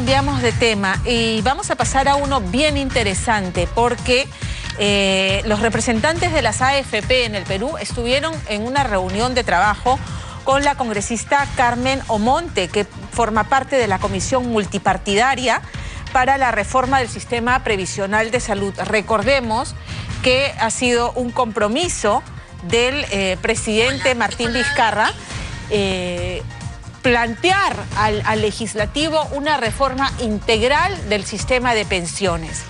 cambiamos de tema y vamos a pasar a uno bien interesante porque los representantes de las AFP en el Perú estuvieron en una reunión de trabajo con la congresista Carmen Omonte, que forma parte de la Comisión Multipartidaria para la Reforma del Sistema Previsional de Salud. Recordemos que ha sido un compromiso del presidente Martín Vizcarra plantear al legislativo una reforma integral del sistema de pensiones.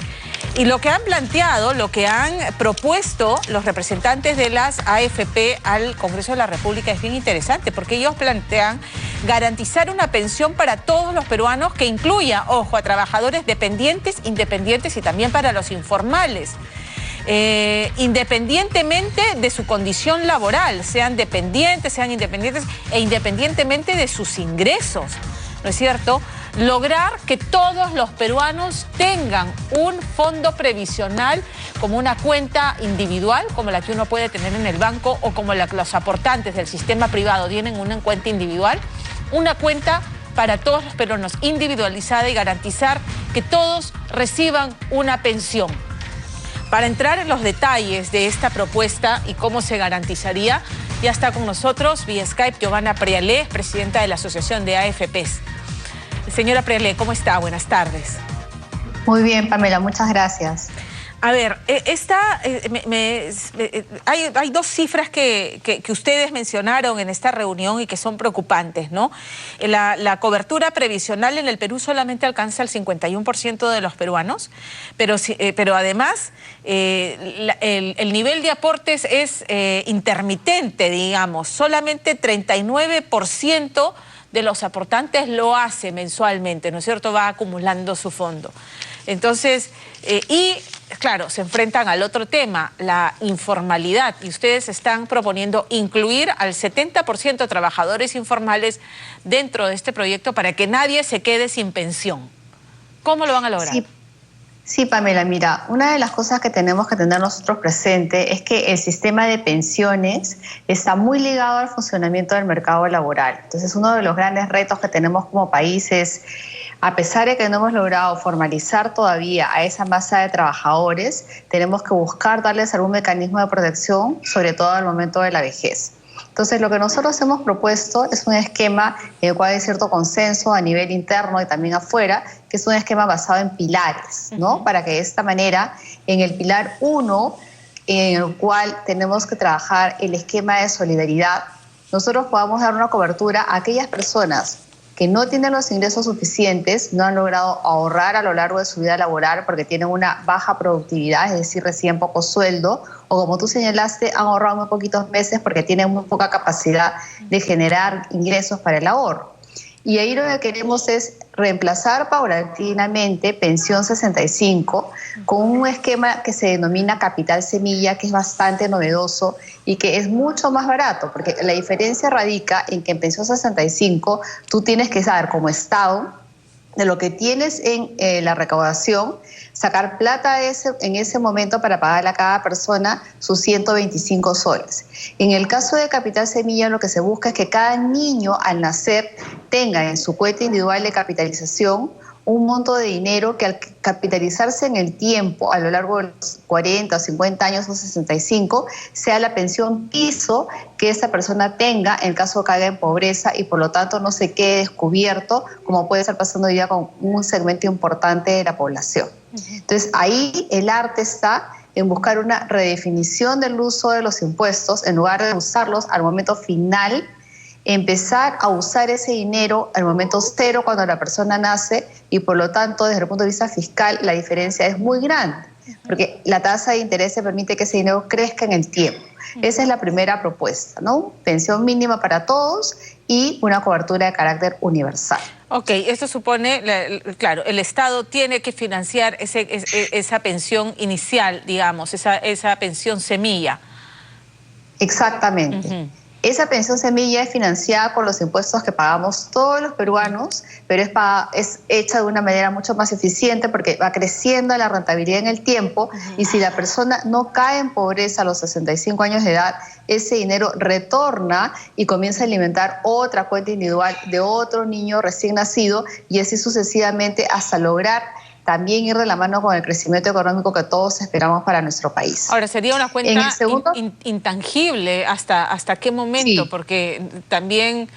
Y lo que han planteado, lo que han propuesto los representantes de las AFP al Congreso de la República es bien interesante, porque ellos plantean garantizar una pensión para todos los peruanos que incluya, ojo, a trabajadores dependientes, independientes y también para los informales. Independientemente de su condición laboral, sean dependientes, sean independientes e independientemente de sus ingresos, ¿no es cierto? Lograr que todos los peruanos tengan un fondo previsional como una cuenta individual, como la que uno puede tener en el banco o como los aportantes del sistema privado tienen una cuenta individual, una cuenta para todos los peruanos individualizada y garantizar que todos reciban una pensión. Para entrar en los detalles de esta propuesta y cómo se garantizaría, ya está con nosotros vía Skype Giovanna Prialé, presidenta de la Asociación de AFPs. Señora Prialé, ¿cómo está? Buenas tardes. Muy bien, Pamela, muchas gracias. A ver, hay dos cifras que ustedes mencionaron en esta reunión y que son preocupantes, ¿no? La cobertura previsional en el Perú solamente alcanza el 51% de los peruanos, pero además el nivel de aportes es intermitente, digamos. Solamente 39% de los aportantes lo hace mensualmente, ¿no es cierto? Va acumulando su fondo. Entonces, claro, se enfrentan al otro tema, la informalidad, y ustedes están proponiendo incluir al 70% de trabajadores informales dentro de este proyecto para que nadie se quede sin pensión. ¿Cómo lo van a lograr? Sí, Pamela, mira, una de las cosas que tenemos que tener nosotros presente es que el sistema de pensiones está muy ligado al funcionamiento del mercado laboral. Entonces, uno de los grandes retos que tenemos como país es, a pesar de que no hemos logrado formalizar todavía a esa masa de trabajadores, tenemos que buscar darles algún mecanismo de protección, sobre todo al momento de la vejez. Entonces, lo que nosotros hemos propuesto es un esquema en el cual hay cierto consenso a nivel interno y también afuera, que es un esquema basado en pilares, ¿no? Para que de esta manera, en el pilar 1, en el cual tenemos que trabajar el esquema de solidaridad, nosotros podamos dar una cobertura a aquellas personas que no tienen los ingresos suficientes, no han logrado ahorrar a lo largo de su vida laboral porque tienen una baja productividad, es decir, reciben poco sueldo, o como tú señalaste, han ahorrado muy poquitos meses porque tienen muy poca capacidad de generar ingresos para el ahorro. Y ahí lo que queremos es reemplazar paulatinamente pensión 65 con un esquema que se denomina capital semilla, que es bastante novedoso y que es mucho más barato, porque la diferencia radica en que en pensión 65 tú tienes que saber como Estado de lo que tienes en la recaudación, sacar plata en ese momento para pagarle a cada persona sus 125 soles. En el caso de Capital Semilla, lo que se busca es que cada niño al nacer tenga en su cuenta individual de capitalización un monto de dinero que al capitalizarse en el tiempo, a lo largo de los 40 o 50 años o 65, sea la pensión piso que esa persona tenga en caso de caiga en pobreza y por lo tanto no se quede descubierto, como puede estar pasando hoy día con un segmento importante de la población. Entonces, ahí el arte está en buscar una redefinición del uso de los impuestos, en lugar de usarlos al momento final, empezar a usar ese dinero al momento cero cuando la persona nace y por lo tanto desde el punto de vista fiscal la diferencia es muy grande porque la tasa de interés se permite que ese dinero crezca en el tiempo. Esa es la primera propuesta, ¿no? Pensión mínima para todos y una cobertura de carácter universal. Ok, esto supone, claro, el Estado tiene que financiar esa pensión inicial, digamos, esa pensión semilla. Exactamente. Esa pensión semilla es financiada con los impuestos que pagamos todos los peruanos, pero es hecha de una manera mucho más eficiente porque va creciendo la rentabilidad en el tiempo y si la persona no cae en pobreza a los 65 años de edad, ese dinero retorna y comienza a alimentar otra cuenta individual de otro niño recién nacido y así sucesivamente hasta lograr también ir de la mano con el crecimiento económico que todos esperamos para nuestro país. Ahora, sería una cuenta intangible, ¿hasta qué momento? Sí. Porque también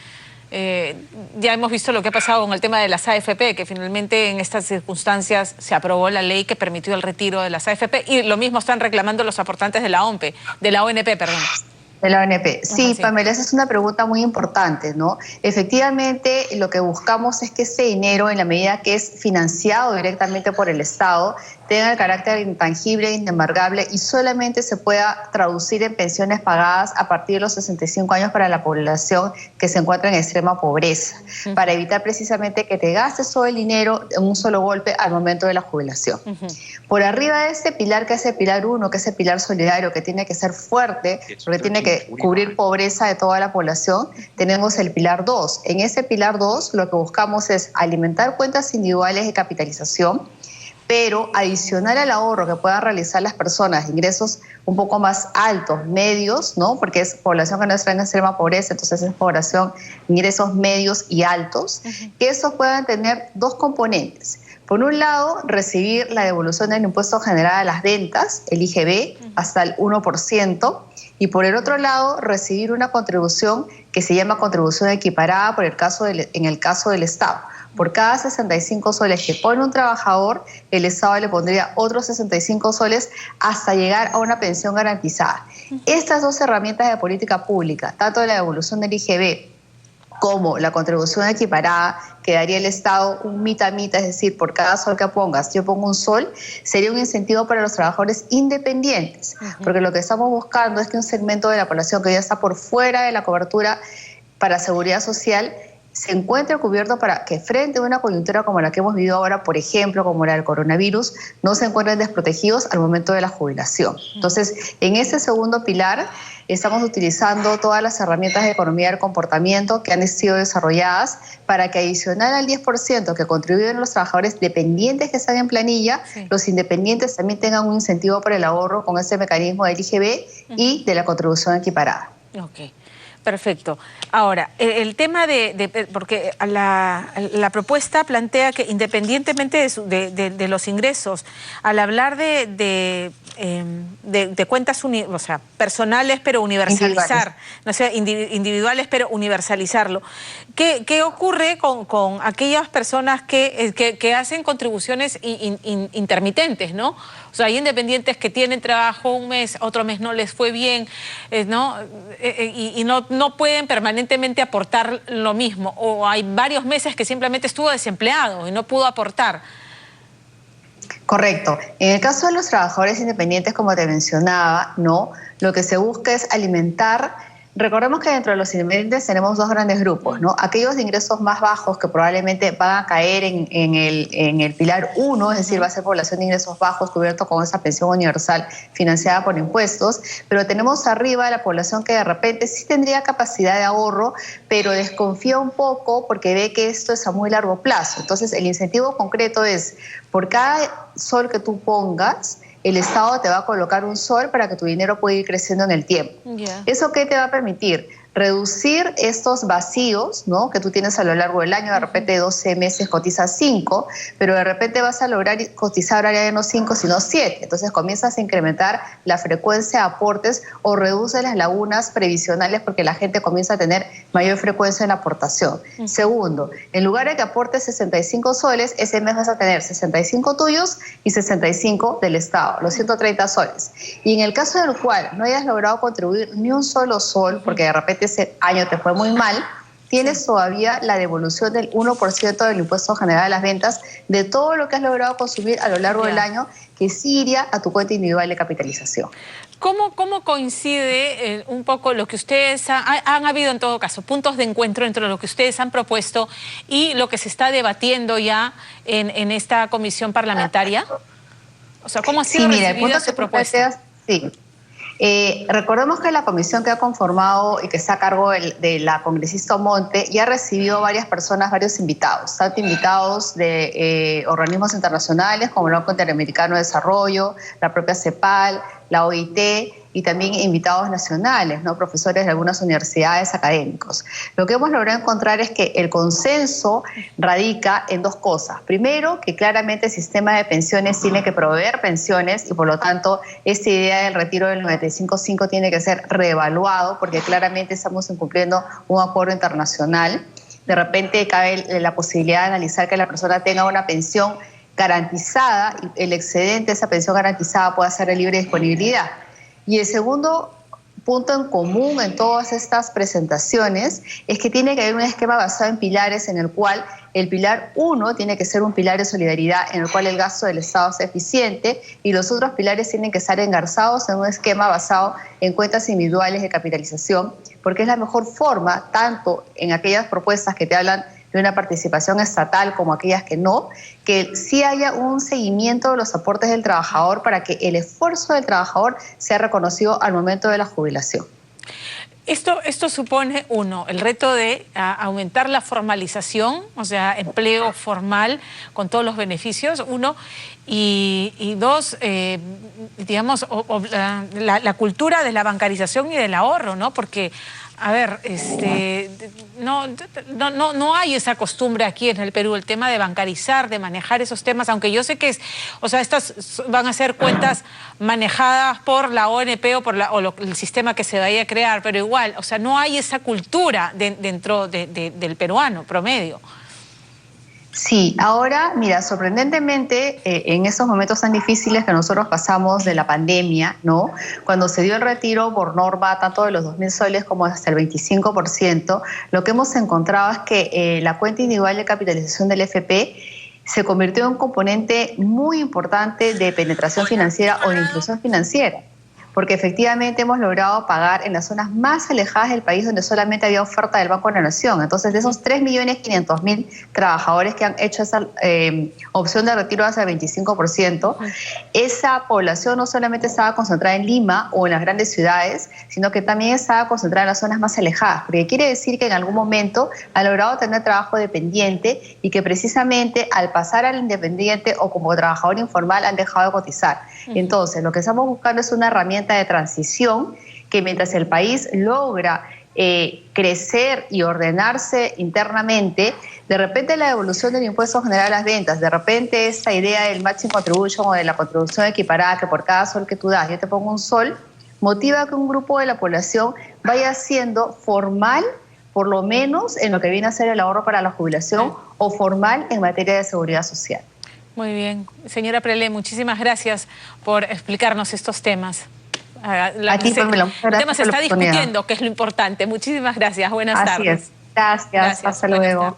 ya hemos visto lo que ha pasado con el tema de las AFP, que finalmente en estas circunstancias se aprobó la ley que permitió el retiro de las AFP y lo mismo están reclamando los aportantes de la ONP, perdón. De la ONP. Sí, Pamela, esa es una pregunta muy importante, ¿no? Efectivamente, lo que buscamos es que ese dinero, en la medida que es financiado directamente por el Estado, tenga el carácter intangible, inembargable y solamente se pueda traducir en pensiones pagadas a partir de los 65 años para la población que se encuentra en extrema pobreza, para evitar precisamente que te gastes todo el dinero en un solo golpe al momento de la jubilación. Por arriba de ese pilar, que es el pilar 1, que es el pilar solidario, que tiene que ser fuerte, porque tiene que cubrir pobreza de toda la población, tenemos el pilar 2. En ese pilar 2 lo que buscamos es alimentar cuentas individuales de capitalización, pero adicional al ahorro que puedan realizar las personas de ingresos un poco más altos, medios, ¿no? Porque es población que no está en extrema pobreza, entonces es población de ingresos medios y altos, que esos puedan tener dos componentes. Por un lado, recibir la devolución del impuesto general a las ventas, el IGB, hasta el 1%, y por el otro lado, recibir una contribución que se llama contribución equiparada en el caso del Estado. Por cada 65 soles que pone un trabajador, el Estado le pondría otros 65 soles hasta llegar a una pensión garantizada. Estas dos herramientas de política pública, tanto la devolución del IGB como la contribución equiparada, que daría el Estado un mitad a mitad, es decir, por cada sol que pongas, yo pongo un sol, sería un incentivo para los trabajadores independientes, porque lo que estamos buscando es que un segmento de la población que ya está por fuera de la cobertura para seguridad social se encuentre cubierto para que frente a una coyuntura como la que hemos vivido ahora, por ejemplo, como la del coronavirus, no se encuentren desprotegidos al momento de la jubilación. Entonces, en ese segundo pilar estamos utilizando todas las herramientas de economía del comportamiento que han sido desarrolladas para que adicional al 10% que contribuyen los trabajadores dependientes que están en planilla, los independientes también tengan un incentivo para el ahorro con ese mecanismo del IGB y de la contribución equiparada. Ok. Perfecto. Ahora, el tema porque la propuesta plantea que independientemente de los ingresos, al hablar de cuentas personales pero universalizar, no sé, individuales pero universalizarlo, ¿qué ocurre con aquellas personas que hacen contribuciones intermitentes, ¿no? O sea, hay independientes que tienen trabajo un mes, otro mes no les fue bien, ¿no? Y no pueden permanentemente aportar lo mismo. O hay varios meses que simplemente estuvo desempleado y no pudo aportar. Correcto. En el caso de los trabajadores independientes, como te mencionaba, ¿no? Lo que se busca es alimentar. Recordemos que dentro de los independientes tenemos dos grandes grupos, ¿no? Aquellos de ingresos más bajos que probablemente van a caer en el pilar 1, es decir, va a ser población de ingresos bajos cubierto con esa pensión universal financiada por impuestos, pero tenemos arriba la población que de repente sí tendría capacidad de ahorro, pero desconfía un poco porque ve que esto es a muy largo plazo. Entonces, el incentivo concreto es, por cada sol que tú pongas, el Estado te va a colocar un sol para que tu dinero pueda ir creciendo en el tiempo. ¿Eso qué te va a permitir? Reducir estos vacíos, ¿no? Que tú tienes a lo largo del año. De repente 12 meses cotizas 5, pero de repente vas a lograr cotizar ahora ya no 5 sino 7. Entonces comienzas a incrementar la frecuencia de aportes o reduces las lagunas previsionales porque la gente comienza a tener mayor frecuencia en aportación. Segundo, en lugar de que aportes 65 soles, ese mes vas a tener 65 tuyos y 65 del Estado, los 130 soles. Y en el caso del cual no hayas logrado contribuir ni un solo sol, porque de repente ese año te fue muy mal, tienes todavía la devolución del 1% del impuesto general a las ventas de todo lo que has logrado consumir a lo largo del año, que sí iría a tu cuenta individual de capitalización. ¿Cómo coincide un poco lo que ustedes han habido en todo caso, puntos de encuentro entre lo que ustedes han propuesto y lo que se está debatiendo ya en esta comisión parlamentaria? O sea, ¿cómo ha sido recibida su propuesta? Sí. Recordemos que la comisión que ha conformado y que está a cargo de la congresista Monte ya ha recibido varias personas, varios invitados, tanto invitados de organismos internacionales como el Banco Interamericano de Desarrollo, la propia CEPAL, la OIT y también invitados nacionales, ¿no? Profesores de algunas universidades, académicos. Lo que hemos logrado encontrar es que el consenso radica en dos cosas. Primero, que claramente el sistema de pensiones tiene que proveer pensiones y por lo tanto esta idea del retiro del 95.5 tiene que ser reevaluado porque claramente estamos incumpliendo un acuerdo internacional. De repente cabe la posibilidad de analizar que la persona tenga una pensión garantizada y el excedente de esa pensión garantizada pueda ser de libre disponibilidad. Y el segundo punto en común en todas estas presentaciones es que tiene que haber un esquema basado en pilares en el cual el pilar 1 tiene que ser un pilar de solidaridad en el cual el gasto del Estado sea eficiente y los otros pilares tienen que estar engarzados en un esquema basado en cuentas individuales de capitalización, porque es la mejor forma, tanto en aquellas propuestas que te hablan de una participación estatal como aquellas que no, que sí haya un seguimiento de los aportes del trabajador para que el esfuerzo del trabajador sea reconocido al momento de la jubilación. Esto supone, uno, el reto de aumentar la formalización, o sea, empleo formal con todos los beneficios, uno, y dos, digamos, la cultura de la bancarización y del ahorro, ¿no? Porque, a ver, no hay esa costumbre aquí en el Perú, el tema de bancarizar, de manejar esos temas, aunque yo sé que estas van a ser cuentas manejadas por la ONP o el sistema que se vaya a crear, pero igual, o sea, no hay esa cultura dentro del peruano promedio. Sí, ahora, mira, sorprendentemente, en estos momentos tan difíciles que nosotros pasamos de la pandemia, ¿no? Cuando se dio el retiro por norma, tanto de los 2.000 soles como hasta el 25%, lo que hemos encontrado es que la cuenta individual de capitalización del FP se convirtió en un componente muy importante de penetración financiera o de inclusión financiera, porque efectivamente hemos logrado pagar en las zonas más alejadas del país donde solamente había oferta del Banco de la Nación. Entonces, de esos 3.500.000 trabajadores que han hecho esa opción de retiro hacia el 25%, esa población no solamente estaba concentrada en Lima o en las grandes ciudades, sino que también estaba concentrada en las zonas más alejadas, porque quiere decir que en algún momento ha logrado tener trabajo dependiente y que precisamente al pasar al independiente o como trabajador informal han dejado de cotizar. Entonces, lo que estamos buscando es una herramienta de transición que mientras el país logra crecer y ordenarse internamente, de repente la devolución del impuesto general a las ventas, de repente esta idea del matching contribution o de la contribución equiparada, que por cada sol que tú das yo te pongo un sol, motiva que un grupo de la población vaya siendo formal, por lo menos en lo que viene a ser el ahorro para la jubilación, o formal en materia de seguridad social. Muy bien. Señora Prelé, muchísimas gracias por explicarnos estos temas. A ti, Pamela, muchas gracias. El tema se está discutiendo, que es lo importante. Muchísimas gracias. Buenas tardes. Así es. Gracias. Hasta luego.